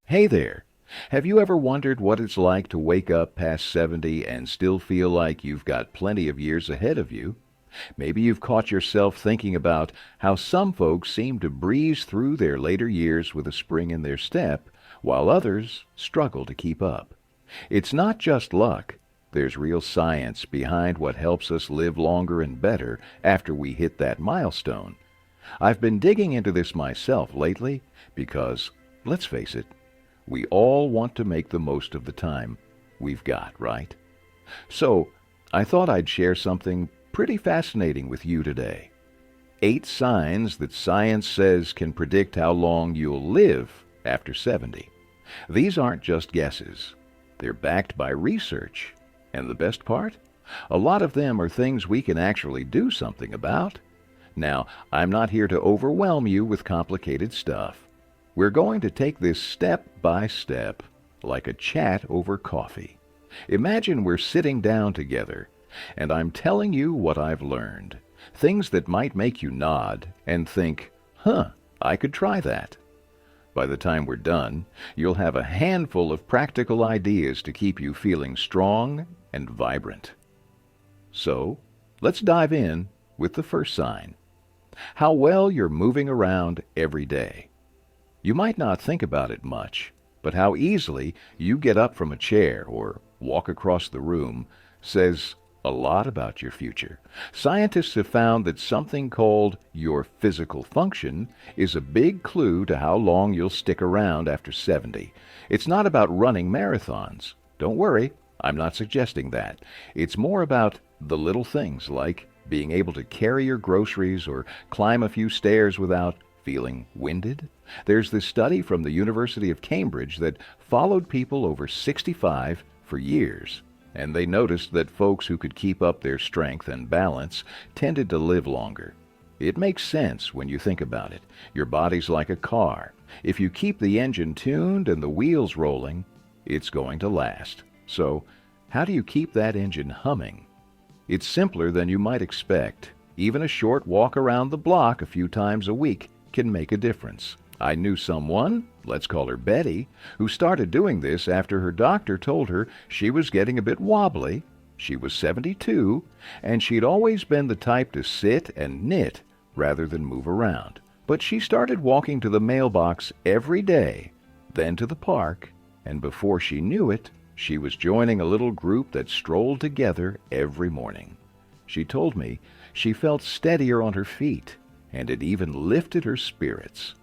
Hey there! Have you ever wondered what it's like to wake up past 70 and still feel like you've got plenty of years ahead of you? Maybe you've caught yourself thinking about how some folks seem to breeze through their later years with a spring in their step, while others struggle to keep up. It's not just luck. There's real science behind what helps us live longer and better after we hit that milestone. I've been digging into this myself lately because, let's face it, we all want to make the most of the time we've got, right? So, I thought I'd share something pretty fascinating with you today. 8 signs that science says can predict how long you'll live after 70. These aren't just guesses. They're backed by research. And the best part? A lot of them are things we can actually do something about. Now, I'm not here to overwhelm you with complicated stuff. We're going to take this step by step, like a chat over coffee. Imagine we're sitting down together, and I'm telling you what I've learned. Things that might make you nod and think, I could try that. By the time we're done, you'll have a handful of practical ideas to keep you feeling strong and vibrant. So, let's dive in with the first sign. How well you're moving around every day. You might not think about it much, but how easily you get up from a chair or walk across the room says a lot about your future. Scientists have found that something called your physical function is a big clue to how long you'll stick around after 70. It's not about running marathons. Don't worry, I'm not suggesting that. It's more about the little things like being able to carry your groceries or climb a few stairs without feeling winded. There's this study from the University of Cambridge that followed people over 65 for years, and they noticed that folks who could keep up their strength and balance tended to live longer. It makes sense when you think about it. Your body's like a car. If you keep the engine tuned and the wheels rolling, it's going to last. So, how do you keep that engine humming? It's simpler than you might expect. Even a short walk around the block a few times a week can make a difference. I knew someone, let's call her Betty, who started doing this after her doctor told her she was getting a bit wobbly. She was 72, and she'd always been the type to sit and knit rather than move around. But she started walking to the mailbox every day, then to the park, and before she knew it, she was joining a little group that strolled together every morning. She told me she felt steadier on her feet, and it even lifted her spirits.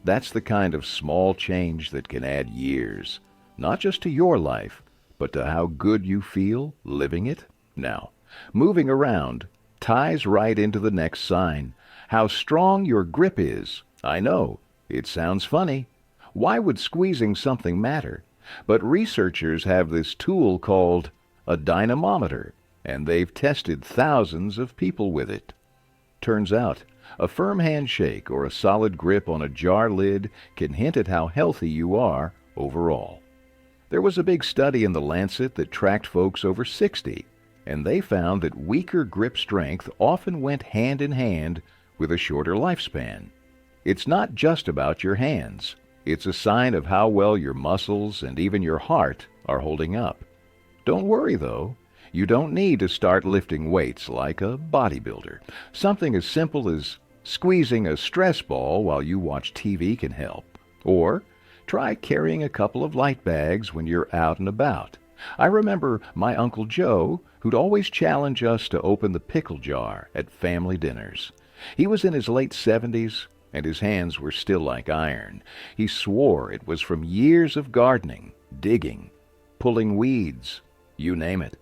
That's the kind of small change that can add years, not just to your life, but to how good you feel living it. Now, moving around ties right into the next sign, how strong your grip is. I know, it sounds funny. Why would squeezing something matter? But researchers have this tool called a dynamometer, and they've tested thousands of people with it. Turns out, a firm handshake or a solid grip on a jar lid can hint at how healthy you are overall. There was a big study in The Lancet that tracked folks over 60, and they found that weaker grip strength often went hand in hand with a shorter lifespan. It's not just about your hands. It's a sign of how well your muscles and even your heart are holding up. Don't worry, though. You don't need to start lifting weights like a bodybuilder. Something as simple as squeezing a stress ball while you watch TV can help. Or try carrying a couple of light bags when you're out and about. I remember my Uncle Joe, who'd always challenge us to open the pickle jar at family dinners. He was in his late 70s, and his hands were still like iron. He swore it was from years of gardening, digging, pulling weeds, you name it.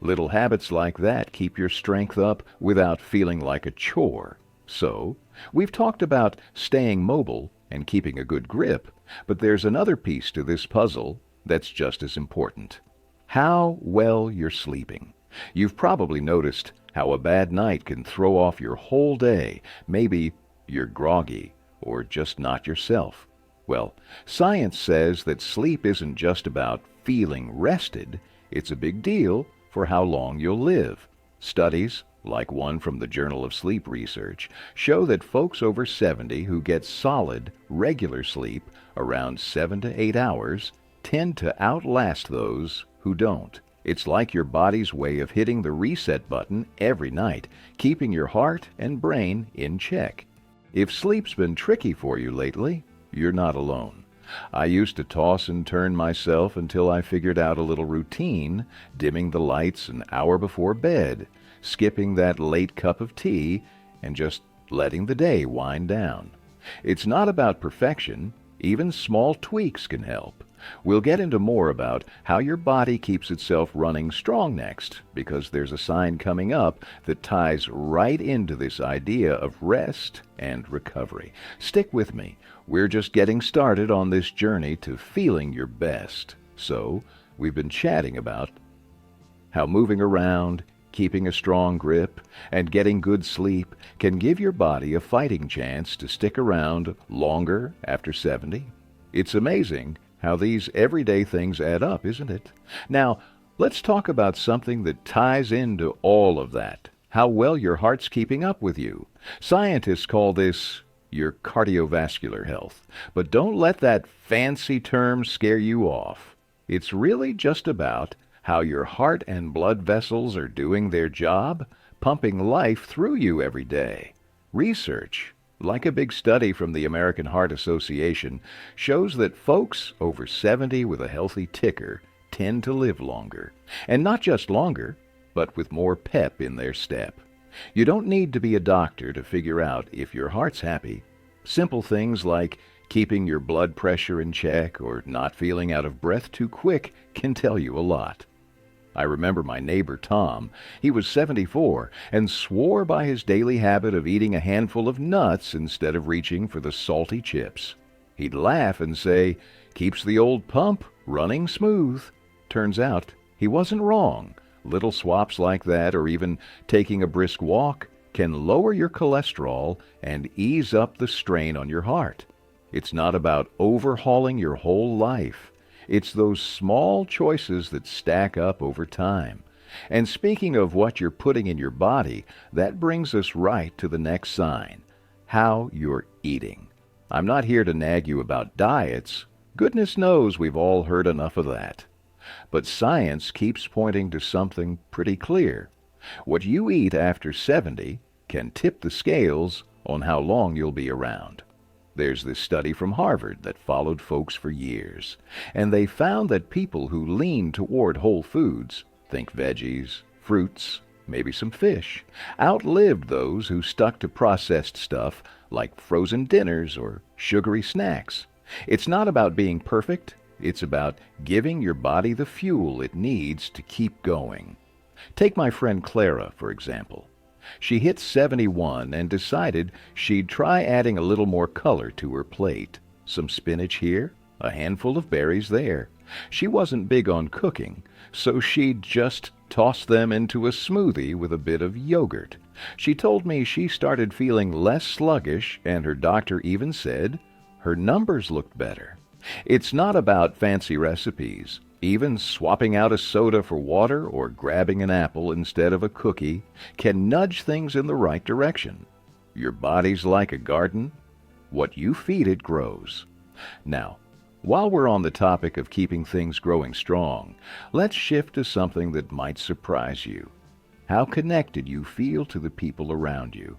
Little habits like that keep your strength up without feeling like a chore. So, we've talked about staying mobile and keeping a good grip, but there's another piece to this puzzle that's just as important. How well you're sleeping. You've probably noticed how a bad night can throw off your whole day. Maybe you're groggy or just not yourself. Well, science says that sleep isn't just about feeling rested. It's a big deal for how long you'll live. Studies like one from the Journal of Sleep Research, show that folks over 70 who get solid, regular sleep, around 7 to 8 hours, tend to outlast those who don't. It's like your body's way of hitting the reset button every night, keeping your heart and brain in check. If sleep's been tricky for you lately, you're not alone. I used to toss and turn myself until I figured out a little routine, dimming the lights an hour before bed, skipping that late cup of tea, and just letting the day wind down. It's not about perfection. Even small tweaks can help. We'll get into more about how your body keeps itself running strong next, because there's a sign coming up that ties right into this idea of rest and recovery. Stick with me. We're just getting started on this journey to feeling your best. So, we've been chatting about how moving around, keeping a strong grip, and getting good sleep can give your body a fighting chance to stick around longer after 70. It's amazing how these everyday things add up, isn't it? Now, let's talk about something that ties into all of that. How well your heart's keeping up with you. Scientists call this your cardiovascular health. But don't let that fancy term scare you off. It's really just about how your heart and blood vessels are doing their job, pumping life through you every day. Research, like a big study from the American Heart Association, shows that folks over 70 with a healthy ticker tend to live longer. And not just longer, but with more pep in their step. You don't need to be a doctor to figure out if your heart's happy. Simple things like keeping your blood pressure in check or not feeling out of breath too quick can tell you a lot. I remember my neighbor Tom. He was 74 and swore by his daily habit of eating a handful of nuts instead of reaching for the salty chips. He'd laugh and say, "Keeps the old pump running smooth." Turns out he wasn't wrong. Little swaps like that, or even taking a brisk walk, can lower your cholesterol and ease up the strain on your heart. It's not about overhauling your whole life. It's those small choices that stack up over time. And speaking of what you're putting in your body, that brings us right to the next sign: how you're eating. I'm not here to nag you about diets. Goodness knows we've all heard enough of that. But science keeps pointing to something pretty clear. What you eat after 70 can tip the scales on how long you'll be around. There's this study from Harvard that followed folks for years, and they found that people who lean toward whole foods, think veggies, fruits, maybe some fish, outlived those who stuck to processed stuff like frozen dinners or sugary snacks. It's not about being perfect. It's about giving your body the fuel it needs to keep going. Take my friend Clara, for example. She hit 71 and decided she'd try adding a little more color to her plate. Some spinach here, a handful of berries there. She wasn't big on cooking, so she'd just toss them into a smoothie with a bit of yogurt. She told me she started feeling less sluggish, and her doctor even said her numbers looked better. It's not about fancy recipes. Even swapping out a soda for water or grabbing an apple instead of a cookie can nudge things in the right direction. Your body's like a garden. What you feed it grows. Now, while we're on the topic of keeping things growing strong, let's shift to something that might surprise you: how connected you feel to the people around you.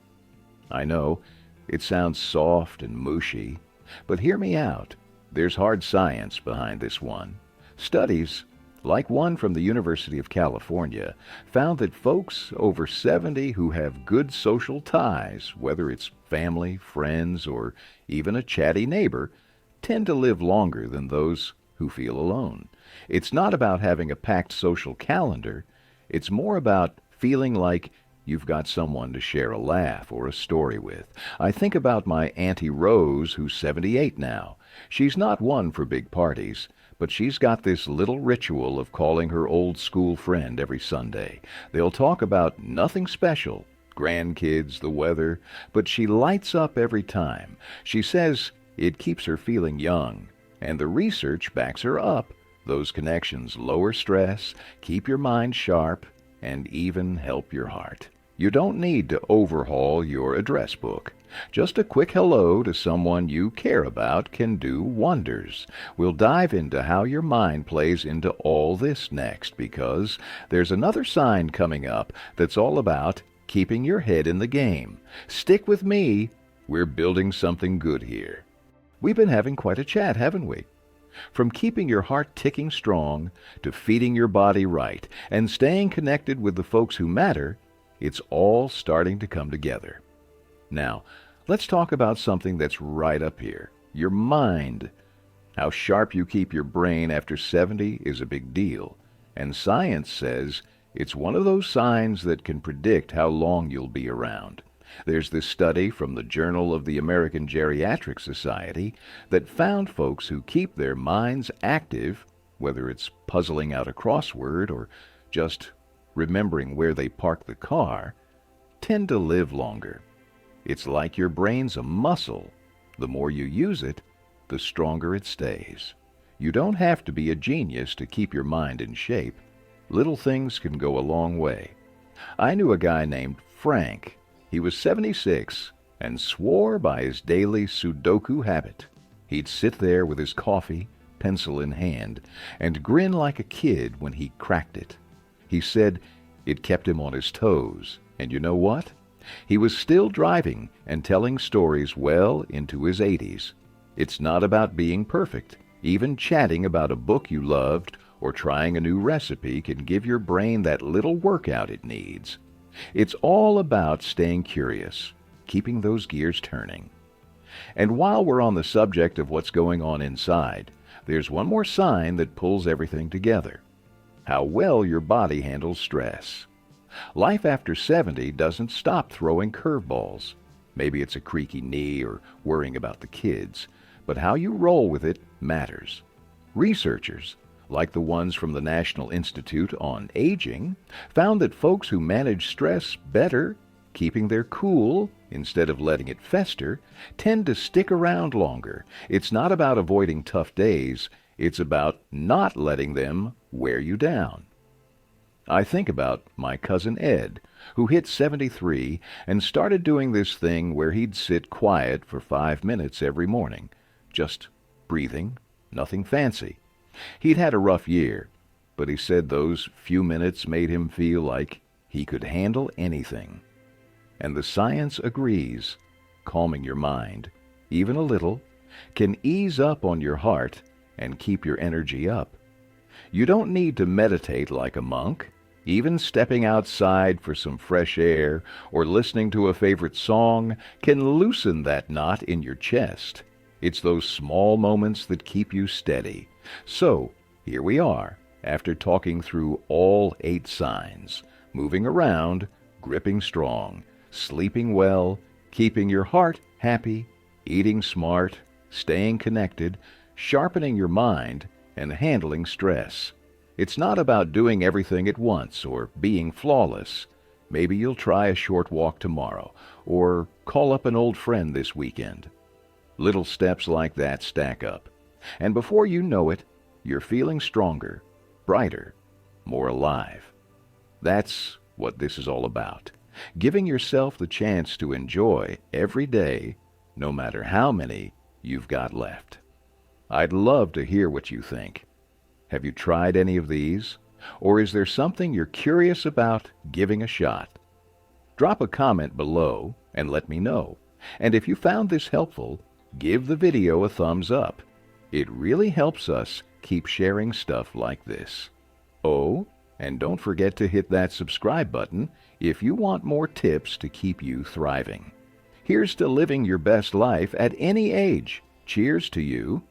I know, it sounds soft and mushy, but hear me out. There's hard science behind this one. Studies, like one from the University of California, found that folks over 70 who have good social ties, whether it's family, friends, or even a chatty neighbor, tend to live longer than those who feel alone. It's not about having a packed social calendar. It's more about feeling like you've got someone to share a laugh or a story with. I think about my Auntie Rose, who's 78 now. She's not one for big parties, but she's got this little ritual of calling her old school friend every Sunday. They'll talk about nothing special, grandkids, the weather, but she lights up every time. She says it keeps her feeling young, and the research backs her up. Those connections lower stress, keep your mind sharp, and even help your heart. You don't need to overhaul your address book. Just a quick hello to someone you care about can do wonders. We'll dive into how your mind plays into all this next, because there's another sign coming up that's all about keeping your head in the game. Stick with me. We're building something good here. We've been having quite a chat, haven't we? From keeping your heart ticking strong to feeding your body right and staying connected with the folks who matter, it's all starting to come together. Now, let's talk about something that's right up here, your mind. How sharp you keep your brain after 70 is a big deal, and science says it's one of those signs that can predict how long you'll be around. There's this study from the Journal of the American Geriatric Society that found folks who keep their minds active, whether it's puzzling out a crossword or just remembering where they park the car, tend to live longer. It's like your brain's a muscle. The more you use it, the stronger it stays. You don't have to be a genius to keep your mind in shape. Little things can go a long way. I knew a guy named Frank. He was 76 and swore by his daily Sudoku habit. He'd sit there with his coffee, pencil in hand, and grin like a kid when he cracked it. He said it kept him on his toes, and you know what? He was still driving and telling stories well into his 80s. It's not about being perfect. Even chatting about a book you loved or trying a new recipe can give your brain that little workout it needs. It's all about staying curious, keeping those gears turning. And while we're on the subject of what's going on inside, there's one more sign that pulls everything together: how well your body handles stress. Life after 70 doesn't stop throwing curveballs. Maybe it's a creaky knee or worrying about the kids, but how you roll with it matters. Researchers, like the ones from the National Institute on Aging, found that folks who manage stress better, keeping their cool instead of letting it fester, tend to stick around longer. It's not about avoiding tough days, it's about not letting them wear you down. I think about my cousin Ed, who hit 73 and started doing this thing where he'd sit quiet for 5 minutes every morning, just breathing, nothing fancy. He'd had a rough year, but he said those few minutes made him feel like he could handle anything. And the science agrees. Calming your mind, even a little, can ease up on your heart and keep your energy up. You don't need to meditate like a monk. Even stepping outside for some fresh air or listening to a favorite song can loosen that knot in your chest. It's those small moments that keep you steady. So, here we are, after talking through all 8 signs: moving around, gripping strong, sleeping well, keeping your heart happy, eating smart, staying connected, sharpening your mind, and handling stress. It's not about doing everything at once or being flawless. Maybe you'll try a short walk tomorrow, or call up an old friend this weekend. Little steps like that stack up. And before you know it, you're feeling stronger, brighter, more alive. That's what this is all about. Giving yourself the chance to enjoy every day, no matter how many you've got left. I'd love to hear what you think. Have you tried any of these? Or is there something you're curious about giving a shot? Drop a comment below and let me know. And if you found this helpful, give the video a thumbs up. It really helps us keep sharing stuff like this. Oh, and don't forget to hit that subscribe button if you want more tips to keep you thriving. Here's to living your best life at any age. Cheers to you.